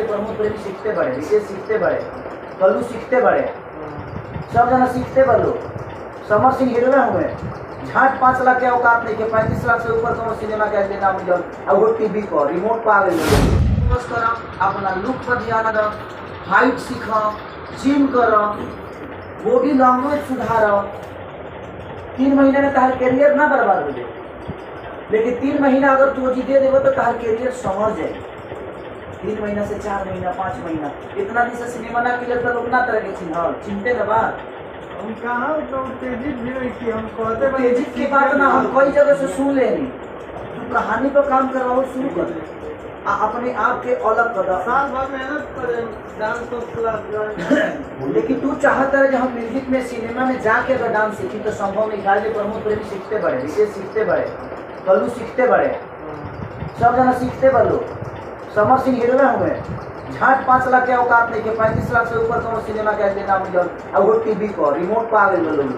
प्रमोद प्रेमी सीखते बड़े, विजय सीखते बड़े, कल्लू सीखते बड़े, सब जना सीखते बड़ो। समर सिंह हीरो हुए, झाट 5 लाख के औकात नहीं के 35 लाख से ऊपर कौन सिनेमा के आज नाम मिल और वो टीवी पर रिमोट पर आ गई। फोकस करो, अपना लुक पर ध्यान दो, हाइट सीखो, जिम करो, बॉडी लैंग्वेज सुधारो। 3 महीने में तार करियर ना बर्बाद हो जाए, लेकिन 3 महीना अगर तू जी दे देवो तो तार करियर संवर जाए। 3 महीना से 4 महीना 5 महीना इतना दिन से सिनेमा ना किले तो लोग ना तरह के चिंते ना बात हम कहाँ तो तेजी भी नहीं की, हम कहते तेजी की बात ना हम कई जगह से सुन लेनी। तू कहानी पर काम करवाओ, शुरू कर अपने आप के अलग कर। साल भर मेहनत करें डांस तो क्लास लेकिन तू चाहता है कि हम म्यूजिक में सिनेमा में जाके अगर डांस सीखी तो संभव नहीं। गाजे प्रमोद प्रेमी सीखते बड़े, विजय सीखते बड़े, कल्लू सीखते बड़े, सब जना सीखते बड़ो। समर सिंह हीरो हुए, झाट 5 लाख के औकात नहीं के 35 लाख से ऊपर कौन सिनेमा के आज नाम मिल और वो टीवी पर रिमोट पर आ गई लोग।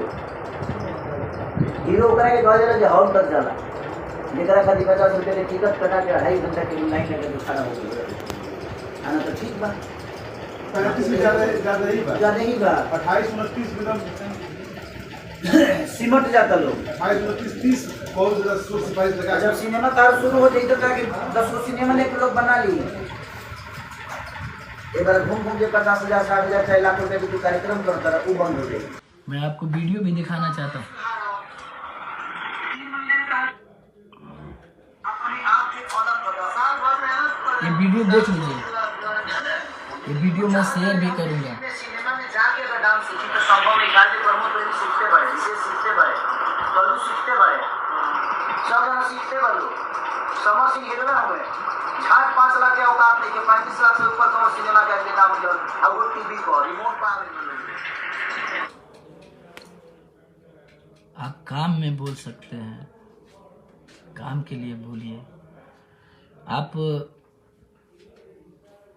हीरो करा के गए हॉल तक जाला, जरा खाली 50 रुपये के टिकट कटा के 2.5 घंटा के लाइन लगे तो खड़ा हो गया। आना तो ठीक बा, ज्यादा ही बा 28 29 एकदम सिमट जाता लोग। 28 29 30 बहुत ज्यादा सोच सिपाही लगा। जब सिनेमा कार शुरू हो जाए तो 10 गो सिनेमा लेके लोग बना लिए। एक बार घूम घूम के 50,000 60,000 6 लाख रुपए की कार्यक्रम करता रहा, वो बंद हो गई। मैं आपको वीडियो भी दिखाना चाहता हूँ। ये वीडियो देख लीजिए, ये वीडियो मैं शेयर भी करूँगा। सिनेमा में जाके अगर डांस सीखी तो संभव नहीं। गाजे प्रमोद प्रेमी सीखते बड़े, विजय सीखते बड़े, कल्लू सीखते बड़े, सब जना सीखते बड़ो। समर सिंह हीरो हुए, झाट 5 लाख के औकात नहीं के 35 लाख से ऊपर कौन सिनेमा के आज नाम मिल और वो टीवी पर रिमोट पर आ गई। आप काम में बोल सकते हैं, काम के लिए बोलिए। आप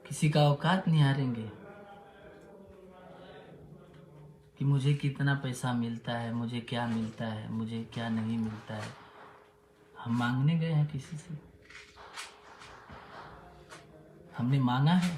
किसी का औकात नहीं हारेंगे कि मुझे कितना पैसा मिलता है, मुझे क्या मिलता है, मुझे क्या नहीं मिलता है। हम मांगने गए हैं किसी से? हमने मांगा है?